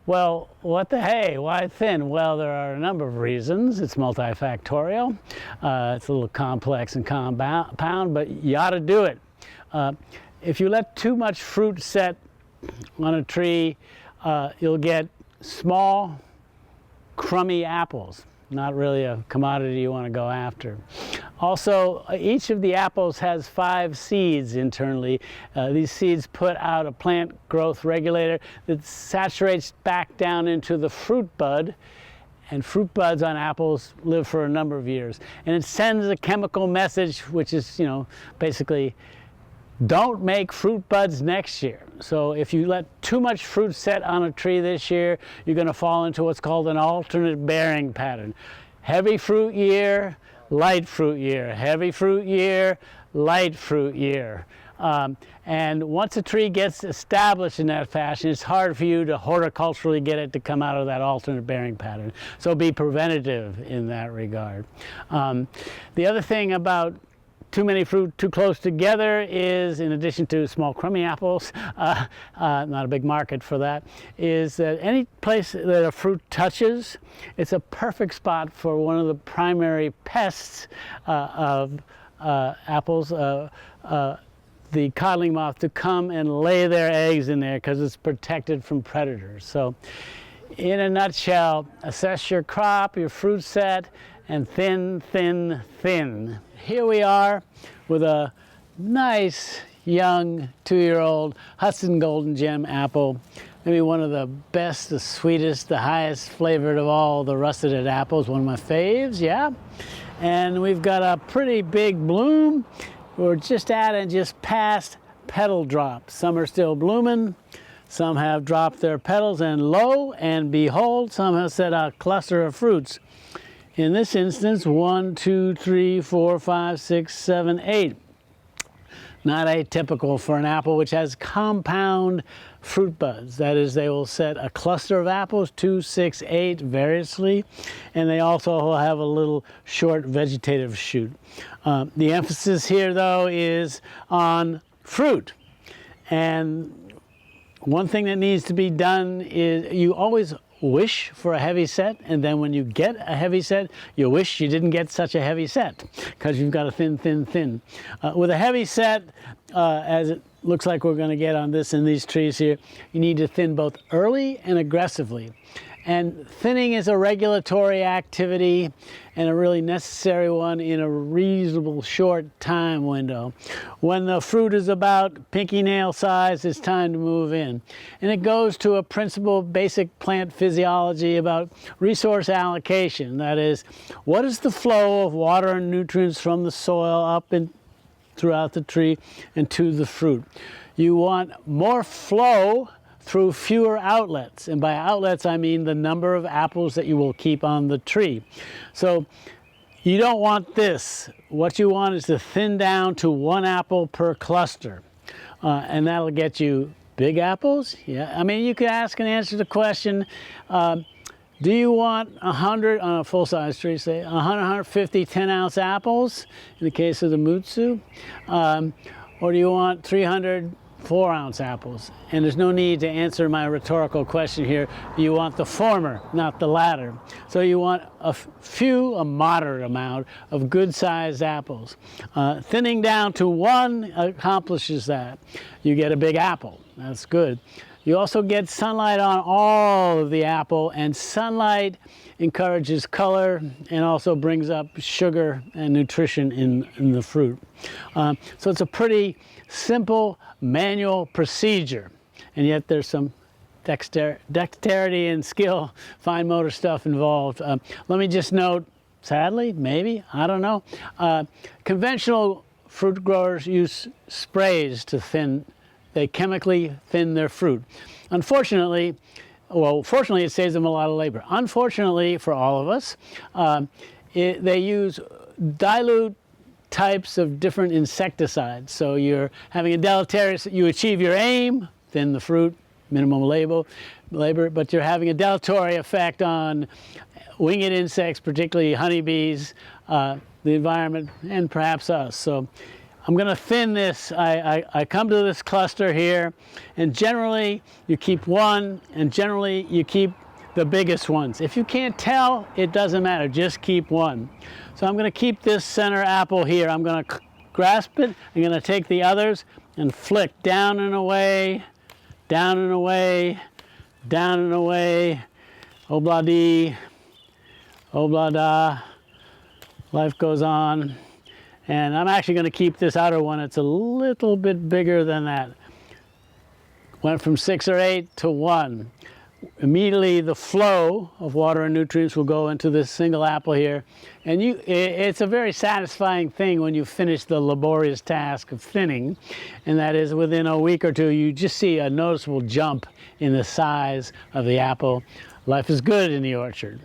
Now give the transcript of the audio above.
Well, what the hey? Why thin? Well, there are a number of reasons. It's multifactorial. It's a little complex and compound, but you ought to do it. If you let too much fruit set on a tree, you'll get small, crummy apples. Not really a commodity you want to go after. Also, each of the apples has 5 seeds internally. These seeds put out a plant growth regulator that saturates back down into the fruit bud, and fruit buds on apples live for a number of years. And it sends a chemical message, which is, basically, don't make fruit buds next year. So if you let too much fruit set on a tree this year, you're going to fall into what's called an alternate bearing pattern. Heavy fruit year, light fruit year. Heavy fruit year, light fruit year. And once a tree gets established in that fashion, it's hard for you to horticulturally get it to come out of that alternate bearing pattern. So be preventative in that regard. The other thing about too many fruit too close together is, in addition to small crummy apples, not a big market for that, is that any place that a fruit touches, it's a perfect spot for one of the primary pests of apples, the codling moth, to come and lay their eggs in there because it's protected from predators. So in a nutshell, assess your crop, your fruit set, and thin, thin, thin. Here we are with a nice young 2-year-old Hudson Golden Gem apple. Maybe one of the best, the sweetest, the highest flavored of all the russeted apples. One of my faves, yeah. And we've got a pretty big bloom. We're just at and just past petal drop. Some are still blooming. Some have dropped their petals, and lo and behold, some have set a cluster of fruits. In this instance, 1, 2, 3, 4, 5, 6, 7, 8. Not atypical for an apple which has compound fruit buds. That is, they will set a cluster of apples, 2, 6, 8, variously, and they also will have a little short vegetative shoot. The emphasis here, though, is on fruit. And one thing that needs to be done is you always wish for a heavy set, and then when you get a heavy set, you wish you didn't get such a heavy set because you've got a thin, thin, thin. With a heavy set, as it looks like we're going to get on this in these trees here, you need to thin both early and aggressively. And thinning is a regulatory activity and a really necessary one in a reasonable short time window. When the fruit is about pinky nail size, it's time to move in. And it goes to a principle basic plant physiology about resource allocation. That is, what is the flow of water and nutrients from the soil up and throughout the tree and to the fruit? You want more flow through fewer outlets. And by outlets, I mean the number of apples that you will keep on the tree. So you don't want this. What you want is to thin down to 1 apple per cluster. And that'll get you big apples. Yeah, I mean, you could ask and answer the question, do you want 100 on a full-size tree, say 150 10-ounce apples in the case of the Mutsu? Or do you want 300 4-ounce apples? And there's no need to answer my rhetorical question here. You want the former, not the latter. So you want a moderate amount of good-sized apples. Thinning down to 1 accomplishes that. You get a big apple. That's good. You also get sunlight on all of the apple, and sunlight encourages color and also brings up sugar and nutrition in the fruit. So it's a pretty simple manual procedure, and yet there's some dexterity and skill, fine motor stuff involved. Let me just note, sadly, maybe, I don't know, conventional fruit growers use sprays to thin. They chemically thin their fruit. Unfortunately, well, fortunately, it saves them a lot of labor. Unfortunately, for all of us, they use dilute types of different insecticides. So you're having a deleterious, you achieve your aim, thin the fruit, minimum labor, but you're having a dilatory effect on winged insects, particularly honeybees, the environment, and perhaps us. So I'm going to thin this. I come to this cluster here, and generally you keep one, and generally you keep the biggest ones. If you can't tell, it doesn't matter, just keep one. So I'm going to keep this center apple here. I'm going to grasp it. I'm going to take the others and flick down and away, down and away, down and away, obla-dee, obla-da, life goes on. And I'm actually going to keep this outer one. It's a little bit bigger than that. Went from 6 or 8 to 1. Immediately the flow of water and nutrients will go into this single apple here. And it's a very satisfying thing when you finish the laborious task of thinning. And that is within a week or two, you just see a noticeable jump in the size of the apple. Life is good in the orchard.